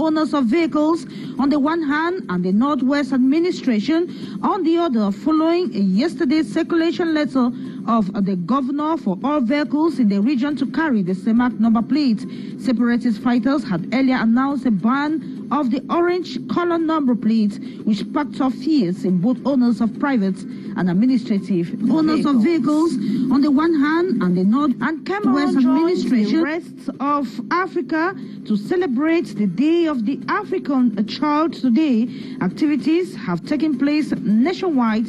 owners of vehicles on the one hand and the Northwest Administration on the other, following yesterday's circulation letter of the governor for all vehicles in the region to carry the CEMAC number plate. Separatist fighters had earlier announced a ban of the orange color number plate, which sparked off fears in both owners of private and administrative owners of vehicles on the one hand and the North and Cameroon Administration, the rest of Africa, to celebrate the Day of the African Child today. Activities have taken place nationwide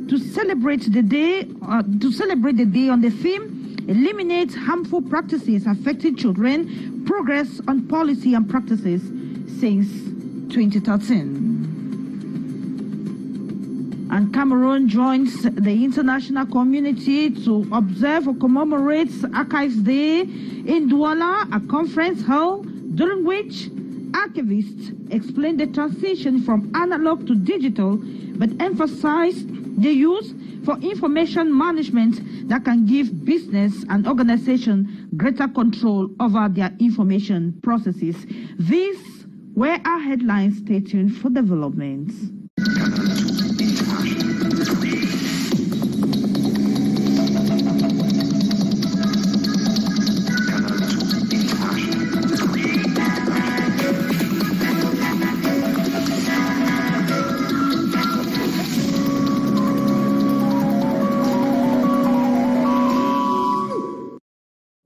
to celebrate the day on the theme "Eliminate Harmful Practices Affecting Children: Progress on Policy and Practices since 2013." And Cameroon joins the international community to observe or commemorate Archives Day in Douala, a conference held during which archivists explained the transition from analog to digital, but emphasized the use for information management that can give business and organization greater control over their information processes. These were our headlines. Stay tuned for developments.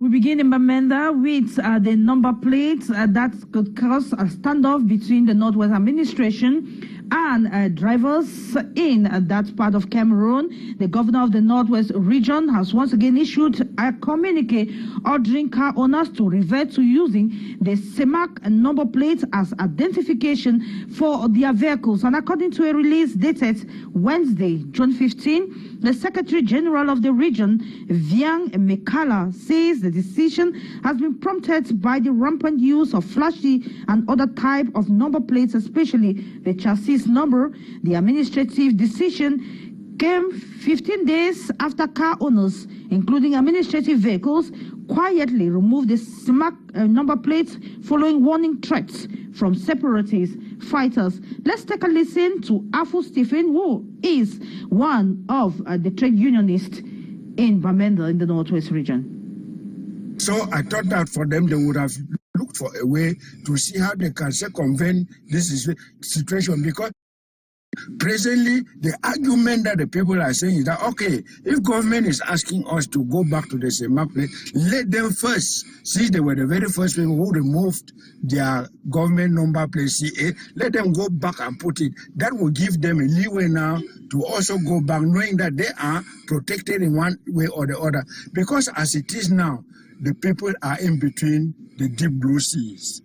We begin in Bamenda with the number plates that could cause a standoff between the Northwest Administration and drivers in that part of Cameroon. The governor of the Northwest region has once again issued a communique ordering car owners to revert to using the CEMAC number plate as identification for their vehicles. And according to a release dated Wednesday, June 15, the Secretary General of the region, Viang Mekala, says the decision has been prompted by the rampant use of flashy and other type of number plates, especially the chassis number. The administrative decision came 15 days after car owners, including administrative vehicles, quietly removed the CEMAC number plates following warning threats from separatist fighters. Let's take a listen to Afu Stephen, who is one of the trade unionists in Bamenda in the Northwest region. So I thought that for them they would have looked for a way to see how they can circumvent this situation, because presently the argument that the people are saying is that, okay, if government is asking us to go back to the CEMAC plate, let them first, since they were the very first people who removed their government number plate CA, let them go back and put it. That will give them a leeway now to also go back, knowing that they are protected in one way or the other. Because as it is now, the people are in between the deep blue seas.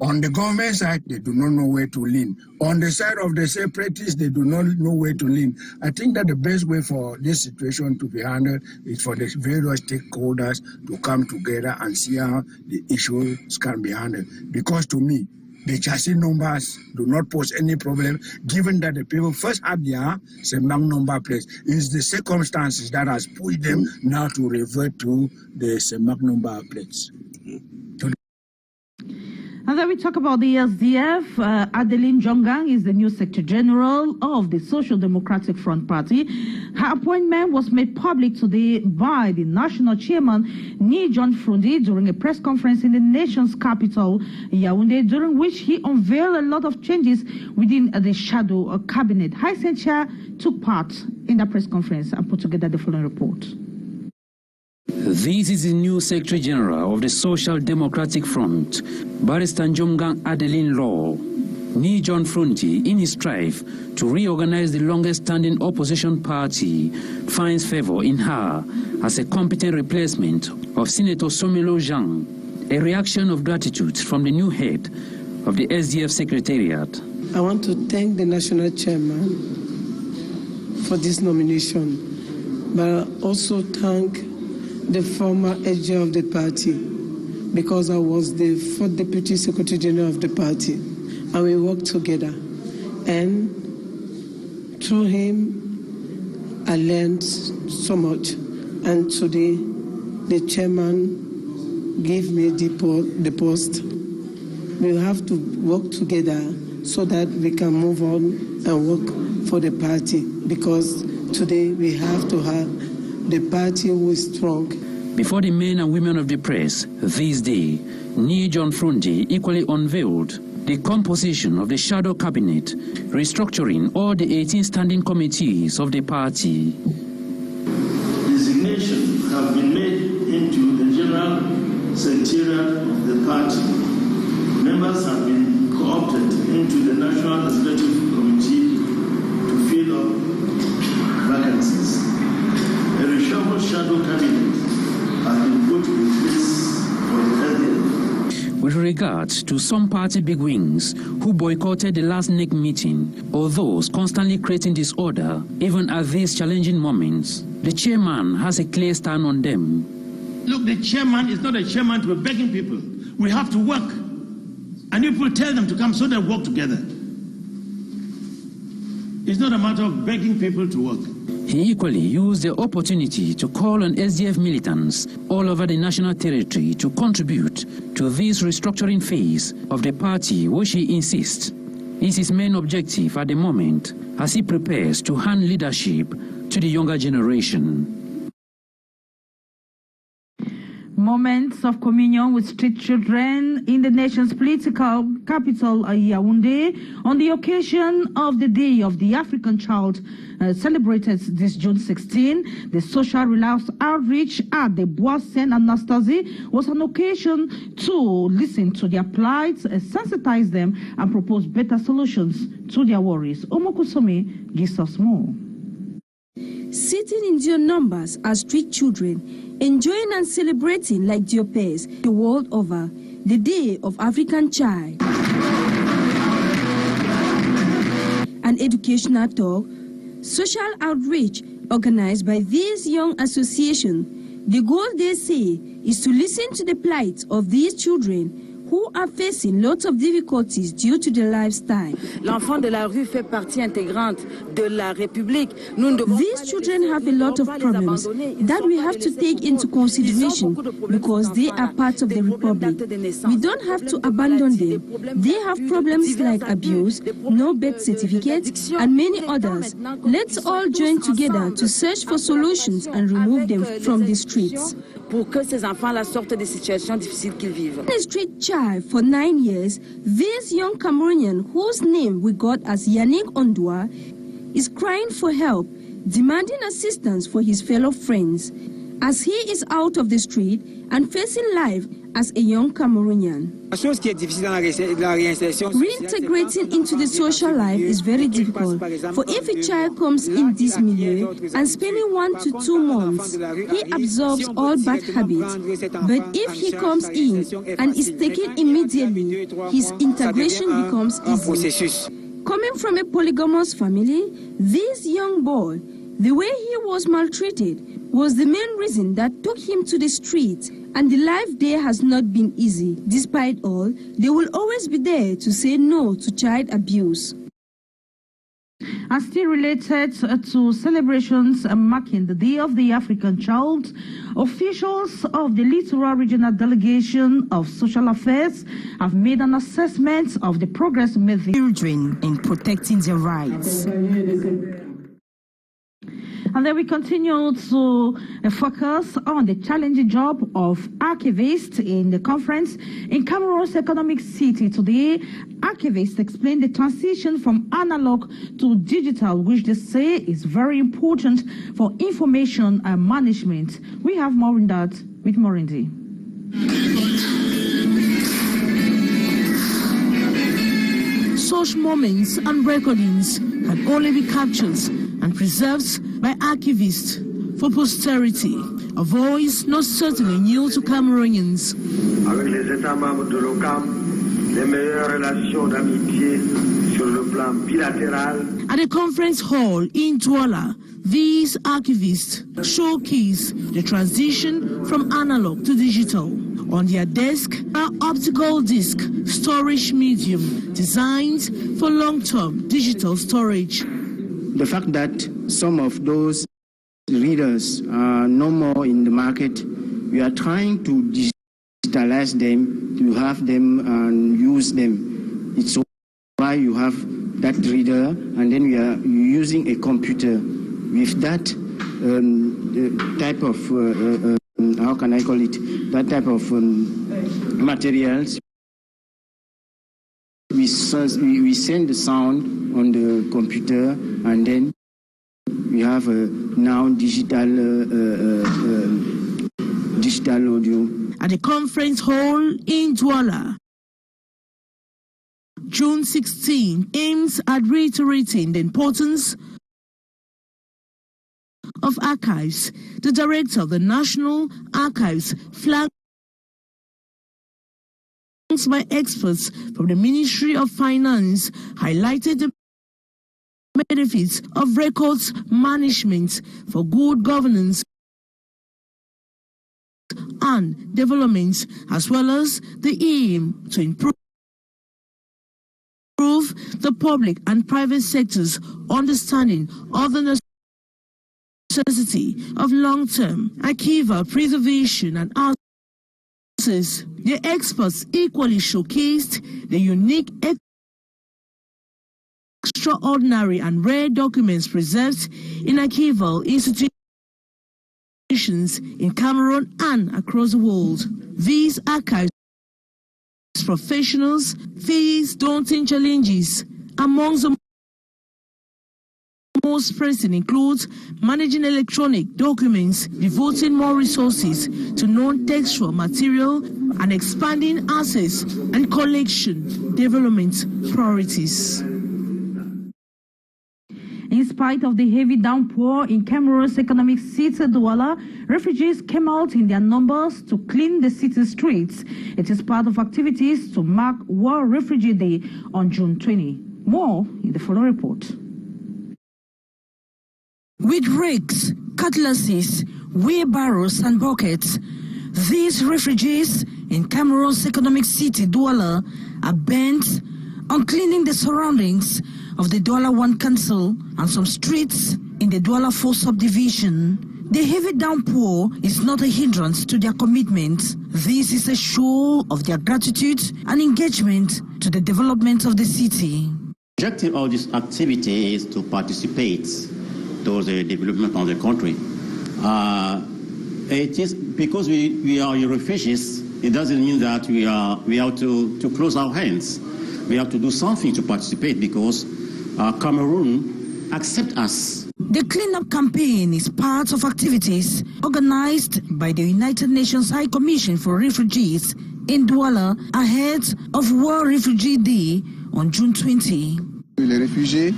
On the government side, they do not know where to lean. On the side of the separatists, they do not know where to lean. I think that the best way for this situation to be handled is for the various stakeholders to come together and see how the issues can be handled. Because to me, the chassis numbers do not pose any problem, given that the people first have their CEMAC number plates. It's the circumstances that has pushed them now to revert to the CEMAC number plates. And then we talk about the SDF. Adeline Jongang is the new Secretary General of the Social Democratic Front Party. Her appointment was made public today by the National Chairman, Ni John Frundi, during a press conference in the nation's capital, Yaoundé, during which he unveiled a lot of changes within the shadow cabinet. Hyacinth Chia took part in the press conference and put together the following report. This is the new Secretary General of the Social Democratic Front, Barrister Jongang Adeline Law. Ni John Frundi, in his strive to reorganize the longest-standing opposition party, finds favor in her as a competent replacement of Senator Somelo Zhang, a reaction of gratitude from the new head of the SDF Secretariat. I want to thank the National Chairman for this nomination, but also thank the former SG of the party, because I was the 4th Deputy Secretary General of the party, and we worked together. And through him, I learned so much. And today, the chairman gave me the post. we have to work together so that we can move on and work for the party, because today we have to have the party who is strong. Before the men and women of the press, this day, John Frunti equally unveiled the composition of the shadow cabinet, restructuring all the 18 standing committees of the party. Designations have been made into the general secretariat of the party. Members have been co-opted into the National Executive Committee to fill up vacancies. A reshuffled shadow cabinet has been put in place for the president. With regard to some party bigwigs who boycotted the last NEC meeting, or those constantly creating disorder, even at these challenging moments, the chairman has a clear stand on them. Look, the chairman is not a chairman to be begging people. We have to work. And people tell them to come so they work together. It's not a matter of begging people to work. He equally used the opportunity to call on SDF militants all over the national territory to contribute to this restructuring phase of the party, which he insists is his main objective at the moment as he prepares to hand leadership to the younger generation. Moments of communion with street children in the nation's political capital, Yaoundé, on the occasion of the Day of the African Child, celebrated this June 16. The social reliance outreach at the Bois Saint-Anastasie was an occasion to listen to their plights, sensitize them, and propose better solutions to their worries. Omokusome gives us more. Sitting in their numbers as street children, enjoying and celebrating like their peers the world over, the Day of African Child. An educational talk, social outreach organized by this young association. The goal, they say, is to listen to the plight of these children who are facing lots of difficulties due to their lifestyle. L'enfant de la rue fait partie intégrante de la République. These children have a lot of problems that we have to take into consideration because they are part of the Republic. We don't have to abandon them. They have problems like abuse, no birth certificates, and many others. Let's all join together to search for solutions and remove them from the streets. Pour que ces enfants-là sortent des situations difficiles qu'ils vivent. A street child for 9 years, this young Cameroonian, whose name we got as Yannick Ondwa, is crying for help, demanding assistance for his fellow friends, as he is out of the street and facing life as a young Cameroonian. Reintegrating into the social life is very difficult, for if a child comes in this milieu and spending 1 to 2 months, he absorbs all bad habits. But if he comes in and is taken immediately, his integration becomes easy. Coming from a polygamous family, this young boy, the way he was maltreated was the main reason that took him to the streets, and the life there has not been easy. Despite all, they will always be there to say no to child abuse. And still related to celebrations marking the Day of the African Child, officials of the Littoral Regional Delegation of Social Affairs have made an assessment of the progress made by children in protecting their rights. And then we continue to focus on the challenging job of archivists in the conference in Cameroon's economic city. Today, archivists explain the transition from analog to digital, which they say is very important for information and management. We have more on that with Morindi. Such moments and recordings can only be captured and preserved by archivists for posterity, a voice not certainly new to Cameroonians. Avec les États membres de l'OCAM, les meilleures relations d'amitié sur le plan bilatéral. At a conference hall in Douala, these archivists showcase the transition from analog to digital. On their desk are optical disc storage medium designed for long-term digital storage. The fact that some of those readers are no more in the market, we are trying to digitalize them, to have them and use them. It's why you have that reader, and then we are using a computer with that type of, how can I call it, that type of materials. We send the sound on the computer, and then we have now digital audio. At the conference hall in Douala, June 16 aims at reiterating the importance of archives. The director of the National Archives, flagged by experts from the Ministry of Finance, highlighted the benefits of records management for good governance and development, as well as the aim to improve the public and private sector's understanding of the necessity of long-term archival preservation and access. The experts equally showcased the unique, extraordinary and rare documents preserved in archival institutions in Cameroon and across the world. These archives professionals face daunting challenges. Amongst the most pressing includes managing electronic documents, devoting more resources to non-textual material, and expanding access and collection development priorities. In spite of the heavy downpour in Cameroon's economic city, Douala, refugees came out in their numbers to clean the city streets. It is part of activities to mark World Refugee Day on June 20. More in the following report. With rakes, cutlasses, wheelbarrows and buckets, these refugees in Cameroon's economic city, Douala, are bent on cleaning the surroundings of the Douala 1 Council and some streets in the Douala 4 subdivision. The heavy downpour is not a hindrance to their commitment. This is a show of their gratitude and engagement to the development of the city. The objective of this activity is to participate to the development of the country. It is because we are refugees, it doesn't mean that we have to close our hands. We have to do something to participate because Cameroon accepts us. The cleanup campaign is part of activities organized by the United Nations High Commission for Refugees in Douala ahead of World Refugee Day on June 20. Les réfugiés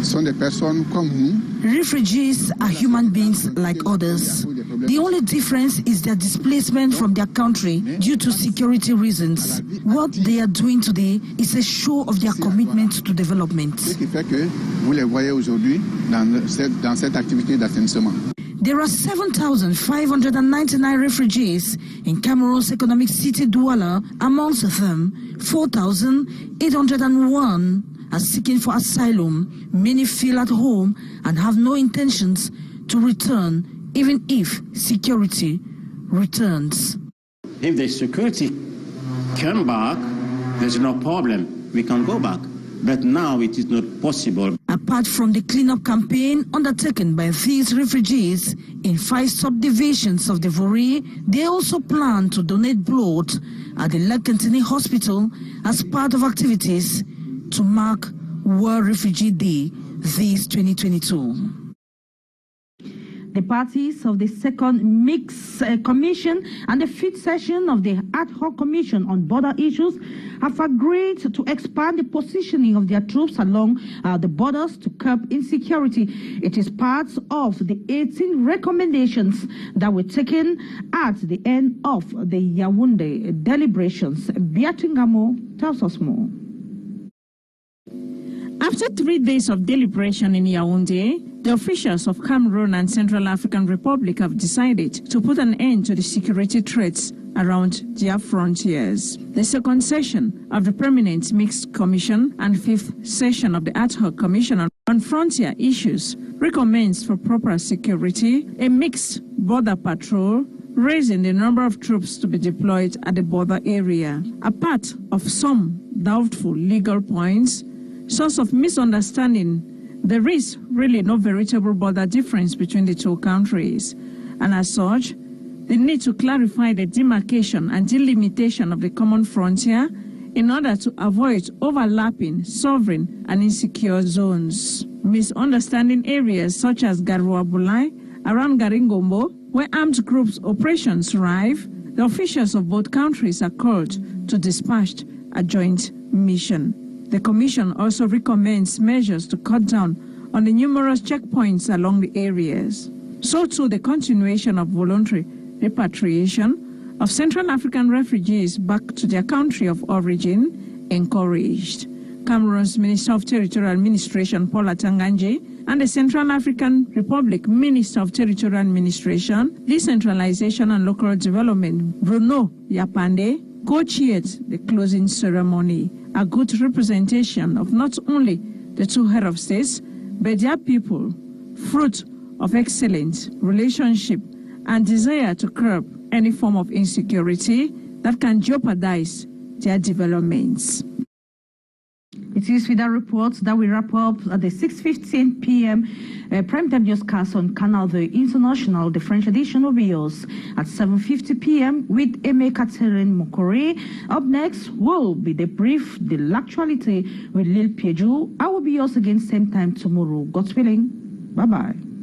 sont des personnes comme nous. Refugees are human beings like others. The only difference is their displacement from their country due to security reasons. What they are doing today is a show of their commitment to development. Ce qui fait que vous les voyez aujourd'hui dans cette activité d'assainissement. There are 7,599 refugees in Cameroon's economic city Douala. Amongst them, 4,801 are seeking for asylum. Many feel at home and have no intentions to return, even if security returns. If the security come back, there's no problem. We can go back. But now it is not possible. Apart from the cleanup campaign undertaken by these refugees in 5 subdivisions of the Vori, they also plan to donate blood at the Lekentini Hospital as part of activities to mark World Refugee Day this 2022. The parties of the second mixed commission and the 5th session of the ad hoc commission on border issues have agreed to expand the positioning of their troops along the borders to curb insecurity. It is part of the 18 recommendations that were taken at the end of the Yaoundé deliberations. Biatingamo tells us more. After 3 days of deliberation in Yaoundé, the officials of Cameroon and Central African Republic have decided to put an end to the security threats around their frontiers. The second session of the Permanent Mixed Commission and 5th session of the Ad Hoc Commission on Frontier Issues recommends for proper security, a mixed border patrol, raising the number of troops to be deployed at the border area. Apart of some doubtful legal points, source of misunderstanding, there is really no veritable border difference between the two countries. And as such, the need to clarify the demarcation and delimitation of the common frontier in order to avoid overlapping sovereign and insecure zones. Misunderstanding areas such as Garuabulai, around Garingombo, where armed groups' operations thrive, the officials of both countries are called to dispatch a joint mission. The Commission also recommends measures to cut down on the numerous checkpoints along the areas. So too, the continuation of voluntary repatriation of Central African refugees back to their country of origin encouraged. Cameroon's Minister of Territorial Administration, Paula Tanganji, and the Central African Republic Minister of Territorial Administration, Decentralization and Local Development, Bruno Yapande, co-chaired the closing ceremony, a good representation of not only the two head of states, but their people, fruit of excellent relationship and desire to curb any form of insecurity that can jeopardize their developments. It is with our reports that we wrap up at the 6:15 p.m. primetime newscast on Canal, the International. The French edition will be yours at 7:50 p.m. with Aimé Catherine Mokore. Up next will be the brief, the actuality with Lil Pieju. I will be yours again same time tomorrow. God's willing. Bye-bye.